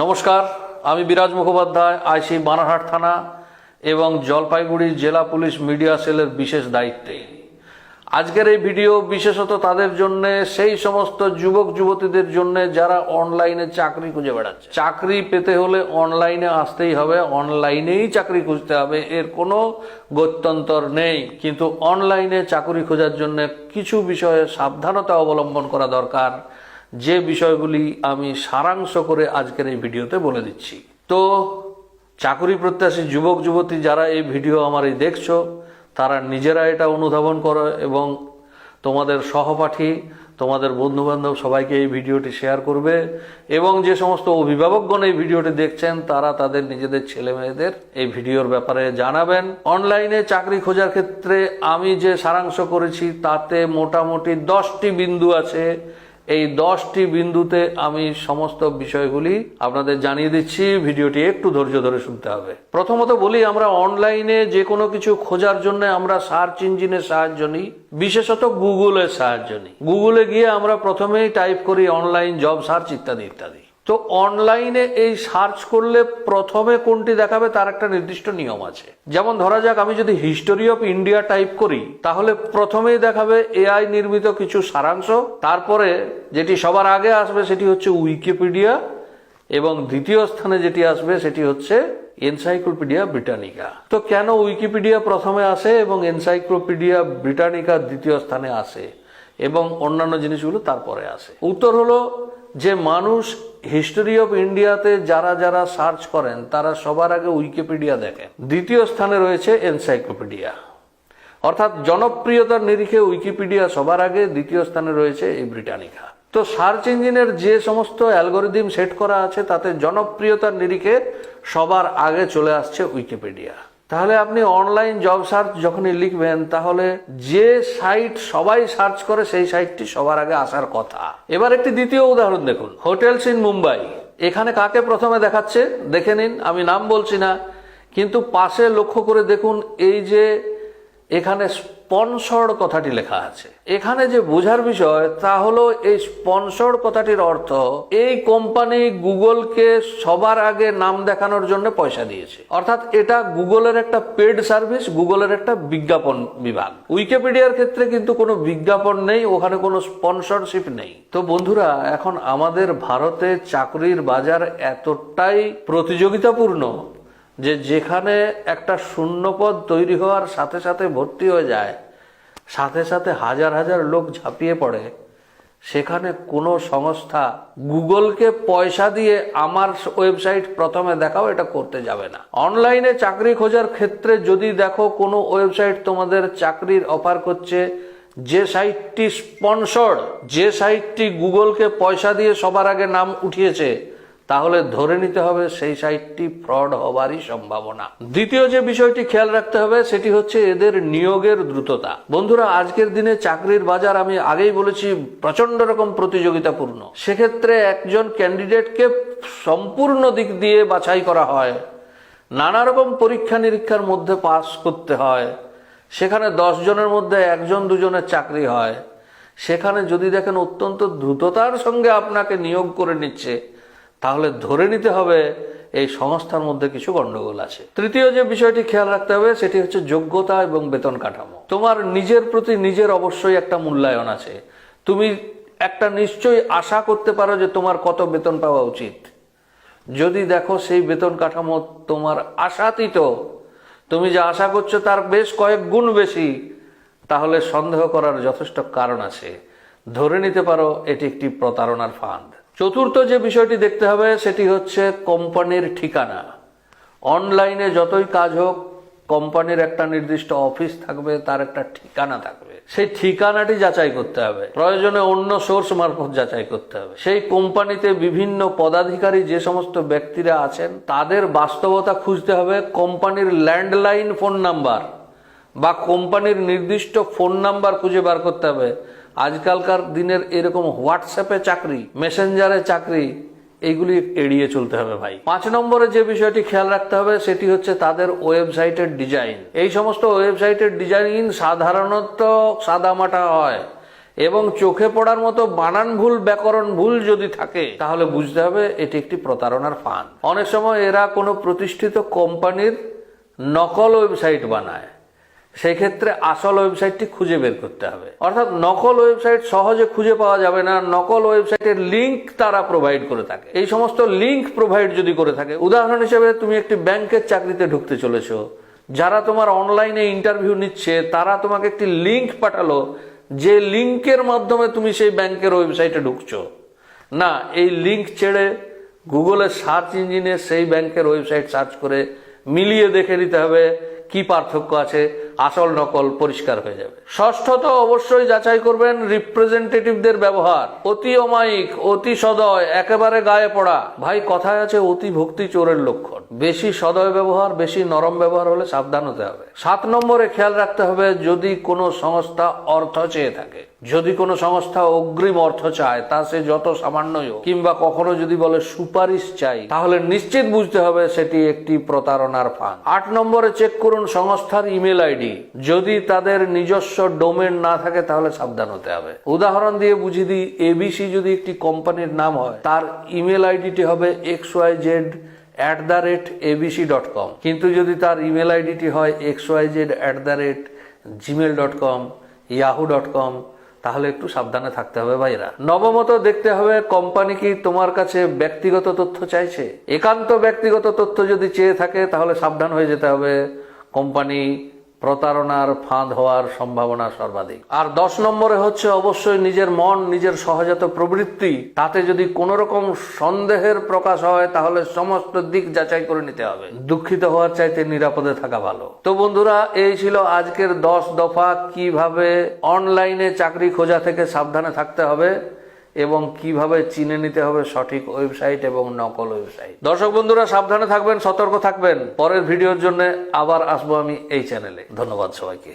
নমস্কার, আমি বিরাজ মুখোপাধ্যায়, আইসি বানারহাট থানা এবং জলপাইগুড়ি জেলা পুলিশ মিডিয়া সেলের বিশেষ দায়িত্বে। আজকের এই ভিডিও বিশেষত তাদের জন্য, সেই সমস্ত যুবক যুবতীদের জন্য যারা অনলাইনে চাকরি খুঁজে বেড়াচ্ছে। চাকরি পেতে হলে অনলাইনে আসতেই হবে, অনলাইনেই চাকরি খুঁজতে হবে, এর কোনো গত্যন্তর নেই। কিন্তু অনলাইনে চাকরি খোঁজার জন্য কিছু বিষয়ে সাবধানতা অবলম্বন করা দরকার, যে বিষয়গুলি আমি সারাংশ করে আজকের এই ভিডিওতে বলে দিচ্ছি। তো চাকরি প্রত্যাশী যুবক যুবতী যারা এই ভিডিও আমার এই দেখছো, তারা নিজেরা এটা অনুধাবন করো এবং তোমাদের সহপাঠী, তোমাদের বন্ধুবান্ধব সবাইকে এই ভিডিওটি শেয়ার করবে। এবং যে সমস্ত অভিভাবকগণ এই ভিডিওটি দেখছেন, তারা তাদের নিজেদের ছেলে মেয়েদের এই ভিডিওর ব্যাপারে জানাবেন। অনলাইনে চাকরি খোঁজার ক্ষেত্রে আমি যে সারাংশ করেছি তাতে মোটামুটি 10টি বিন্দু আছে। এই 10টি বিন্দুতে আমি সমস্ত বিষয়গুলি আপনাদের জানিয়ে দিচ্ছি, ভিডিওটি একটু ধৈর্য ধরে শুনতে হবে। প্রথমত বলি, আমরা অনলাইনে যে কোনো কিছু খোঁজার জন্য আমরা সার্চ ইঞ্জিনের সাহায্য নিই, বিশেষত গুগলের সাহায্য নিই। গুগলে গিয়ে আমরা প্রথমেই টাইপ করি অনলাইন জব সার্চ ইত্যাদি ইত্যাদি। তো অনলাইনে এই সার্চ করলে প্রথমে কোনটি দেখাবে তার একটা নির্দিষ্ট নিয়ম আছে। যেমন ধরা যাক, আমি যদি হিস্টোরি অফ ইন্ডিয়া টাইপ করি, তাহলে প্রথমেই দেখাবে এআই নির্মিত কিছু সারাংশ। তারপরে যেটি সবার আগে আসবে সেটি হচ্ছে উইকিপিডিয়া, এবং দ্বিতীয় স্থানে যেটি আসবে সেটি হচ্ছে এনসাইক্লোপিডিয়া ব্রিটানিকা। তো কেন উইকিপিডিয়া প্রথমে আসে এবং এনসাইক্লোপিডিয়া ব্রিটানিকা দ্বিতীয় স্থানে আসে এবং অন্যান্য জিনিসগুলো তারপরে আসে? উত্তর হলো যে মানুষ হিস্টোরি অফ ইন্ডিয়াতে যারা যারা সার্চ করেন তারা সবার আগে উইকিপিডিয়া দেখেন, দ্বিতীয় স্থানে রয়েছে এনসাইক্লোপিডিয়া। অর্থাৎ জনপ্রিয়তার নিরিখে উইকিপিডিয়া সবার আগে, দ্বিতীয় স্থানে রয়েছে এই ব্রিটানিকা। তো সার্চ ইঞ্জিনের যে সমস্ত অ্যালগোরিদম সেট করা আছে তাতে জনপ্রিয়তার নিরিখে সবার আগে চলে আসছে উইকিপিডিয়া। তাহলে আপনি অনলাইন জব সার্চ যখনই লিখবেন, তাহলে যে সাইট সবাই সার্চ করে সেই সাইটটি সবার আগে আসার কথা। এবার একটি দ্বিতীয় উদাহরণ দেখুন, হোটেলস ইন মুম্বাই। এখানে কাকে প্রথমে দেখাচ্ছে দেখে নিন, আমি নাম বলছি না, কিন্তু পাশে লক্ষ্য করে দেখুন, এই যে এখানে স্পন্সর্ড কথাটি লেখা আছে। এখানে যে বোঝার বিষয় তা হলো, এই স্পন্সর্ড কথাটির অর্থ এই কোম্পানি গুগলকে সবার আগে নাম দেখানোর জন্য পয়সা দিয়েছে। অর্থাৎ এটা গুগলের একটা পেড সার্ভিস, গুগলের একটা বিজ্ঞাপন বিভাগ। উইকিপিডিয়ার ক্ষেত্রে কিন্তু কোনো বিজ্ঞাপন নেই, ওখানে কোনো স্পন্সরশিপ নেই। তো বন্ধুরা, এখন আমাদের ভারতে চাকরির বাজার এতটাই প্রতিযোগিতাপূর্ণ যে যেখানে একটা শূন্যপদ তৈরি হওয়ার সাথে সাথে ভর্তি হয়ে যায়, সাথে সাথে হাজার হাজার লোক ঝাঁপিয়ে পড়ে, সেখানে কোনো সংস্থা গুগলকে পয়সা দিয়ে আমার ওয়েবসাইট প্রথমে দেখাও এটা করতে যাবে না। অনলাইনে চাকরি খোঁজার ক্ষেত্রে যদি দেখো কোনো ওয়েবসাইট তোমাদের চাকরির অফার করছে, যে সাইটটি স্পন্সর্ড, যে সাইটটি গুগলকে পয়সা দিয়ে সবার আগে নাম উঠিয়েছে, তাহলে ধরে নিতে হবে সেই সাইটটি ফ্রড হবারই সম্ভাবনা। দ্বিতীয় যে বিষয়টি খেয়াল রাখতে হবে সেটি হচ্ছে এদের নিয়োগের দ্রুততা। বন্ধুরা, আজকের দিনে চাকরির বাজার আমি আগেই বলেছি প্রচন্ড রকম প্রতিযোগিতাপূর্ণ। সেক্ষেত্রে একজন ক্যান্ডিডেটকে সম্পূর্ণ দিক দিয়ে বাছাই করা হয়, নানা রকম পরীক্ষা নিরীক্ষার মধ্যে পাস করতে হয়। সেখানে 10 জনের মধ্যে 1জন 2জনের চাকরি হয়। সেখানে যদি দেখেন অত্যন্ত দ্রুততার সঙ্গে আপনাকে নিয়োগ করে নিচ্ছে, তাহলে ধরে নিতে হবে এই সংস্থার মধ্যে কিছু গন্ডগোল আছে। তৃতীয় যে বিষয়টি খেয়াল রাখতে হবে সেটি হচ্ছে যোগ্যতা এবং বেতন কাঠামো। তোমার নিজের প্রতি নিজের অবশ্যই একটা মূল্যায়ন আছে। তুমি একটা নিশ্চয়ই আশা করতে পারো যে তোমার কত বেতন পাওয়া উচিত। যদি দেখো সেই বেতন কাঠামো তোমার আশাতীত, তুমি যা আশা করছো তার বেশ কয়েক গুণ বেশি, তাহলে সন্দেহ করার যথেষ্ট কারণ আছে। ধরে নিতে পারো এটি একটি প্রতারণার ফাঁদ। চতুর্থ যে বিষয়টি দেখতে হবে সেটি হচ্ছে কোম্পানির ঠিকানা। অনলাইনে যতই কাজ হোক, কোম্পানির একটা নির্দিষ্ট অফিস থাকবে, তার একটা ঠিকানা থাকবে। সেই ঠিকানাটি যাচাই করতে হবে, প্রয়োজনে অন্য সোর্স মারফত যাচাই করতে হবে। সেই কোম্পানিতে বিভিন্ন পদাধিকারী যে সমস্ত ব্যক্তিরা আছেন তাদের বাস্তবতা খুঁজতে হবে। কোম্পানির ল্যান্ডলাইন ফোন নাম্বার বা কোম্পানির নির্দিষ্ট ফোন নাম্বার খুঁজে বার করতে হবে। আজকালকার দিনের এরকম হোয়াটসঅ্যাপে চাকরি, মেসেঞ্জারে চাকরি, এইগুলি এড়িয়ে চলতে হবে ভাই। 5 নম্বরে যে বিষয়টি খেয়াল রাখতে হবে সেটি হচ্ছে তাদের ওয়েবসাইটের ডিজাইন। এই সমস্ত ওয়েবসাইটের ডিজাইন সাধারণত সাদামাটা হয় এবং চোখে পড়ার মতো বানান ভুল, ব্যাকরণ ভুল যদি থাকে তাহলে বুঝতে হবে এটি একটি প্রতারণার ফাঁদ। অনেক সময় এরা কোনো প্রতিষ্ঠিত কোম্পানির নকল ওয়েবসাইট বানায়, সেই ক্ষেত্রে আসল ওয়েবসাইটটি খুঁজে বের করতে হবে। অর্থাৎ নকল ওয়েবসাইট সহজে খুঁজে পাওয়া যাবে না, নকল ওয়েবসাইটের লিঙ্ক তারা প্রোভাইড করে থাকে। এই সমস্ত লিঙ্ক প্রোভাইড যদি করে থাকে, উদাহরণ হিসেবে তুমি একটি ব্যাংকের চাকরিতে ঢুকতে চলেছো, যারা তোমার অনলাইনে ইন্টারভিউ নিচ্ছে তারা তোমাকে একটি লিঙ্ক পাঠালো, যে লিঙ্কের মাধ্যমে তুমি সেই ব্যাংকের ওয়েবসাইটে ঢুকছো। না, এই লিঙ্ক ছেড়ে গুগলের সার্চ ইঞ্জিনে সেই ব্যাংকের ওয়েবসাইট সার্চ করে মিলিয়ে দেখে নিতে হবে কি পার্থক্য আছে, আসল নকল পরিষ্কার হয়ে যাবে। ষষ্ঠত, অবশ্যই যাচাই করবেন রিপ্রেজেন্টেটিভদের ব্যবহার। অতি অমায়িক, অতি সদয়, একেবারে গায়ে পড়া। ভাই কথায় আছে অতি ভক্তি চোরের লক্ষণ। বেশি সদয় ব্যবহার, বেশি নরম ব্যবহার হলে সাবধান হতে হবে। 7 নম্বরে খেয়াল রাখতে হবে, যদি কোনো সংস্থা অর্থ চেয়ে থাকে, যদি কোনো সংস্থা অগ্রিম অর্থ চায়, তা সে যত সামান্যই হোক, কিংবা কখনো যদি বলে সুপারিশ চাই, তাহলে নিশ্চিত বুঝতে হবে সেটি একটি প্রতারণার ফাঁদ। 8 নম্বরে চেক করুন সংস্থার ইমেল আইডি। যদি তাদের নিজস্ব ডোমেন না থাকে তাহলে সাবধান হতে হবে। উদাহরণ দিয়ে বুঝিয়ে দিই, এবিসি যদি একটি কোম্পানির নাম হয়, তার ইমেল আইডিটি হবে xyz@abc.com, কিন্তু যদি তার ইমেল আইডিটি হয় xyz@gmail.com, yahoo.com, তাহলে একটু সাবধানে থাকতে হবে ভাইরা। নবমত, দেখতে হবে কোম্পানি কি তোমার কাছে ব্যক্তিগত তথ্য চাইছে। একান্ত ব্যক্তিগত তথ্য যদি চেয়ে থাকে তাহলে সাবধান হয়ে যেতে হবে, কোম্পানি প্রতারণার ফাঁদ হওয়ার সম্ভাবনা সর্বাধিক। আর 10 নম্বরে হচ্ছে অবশ্যই নিজের মন, নিজের সহজাত প্রবৃত্তি, তাতে যদি কোনো রকম সন্দেহের প্রকাশ হয় তাহলে সমস্ত দিক যাচাই করে নিতে হবে। দুঃখিত হওয়ার চাইতে নিরাপদে থাকা ভালো। তো বন্ধুরা, এই ছিল আজকের 10 দফা কিভাবে অনলাইনে চাকরি খোঁজা থেকে সাবধানে থাকতে হবে এবং কিভাবে চিনে নিতে হবে সঠিক ওয়েবসাইট এবং নকল ওয়েবসাইট। দর্শক বন্ধুরা, সাবধানে থাকবেন, সতর্ক থাকবেন। পরের ভিডিওর জন্য আবার আসবো আমি এই চ্যানেলে। ধন্যবাদ সবাইকে।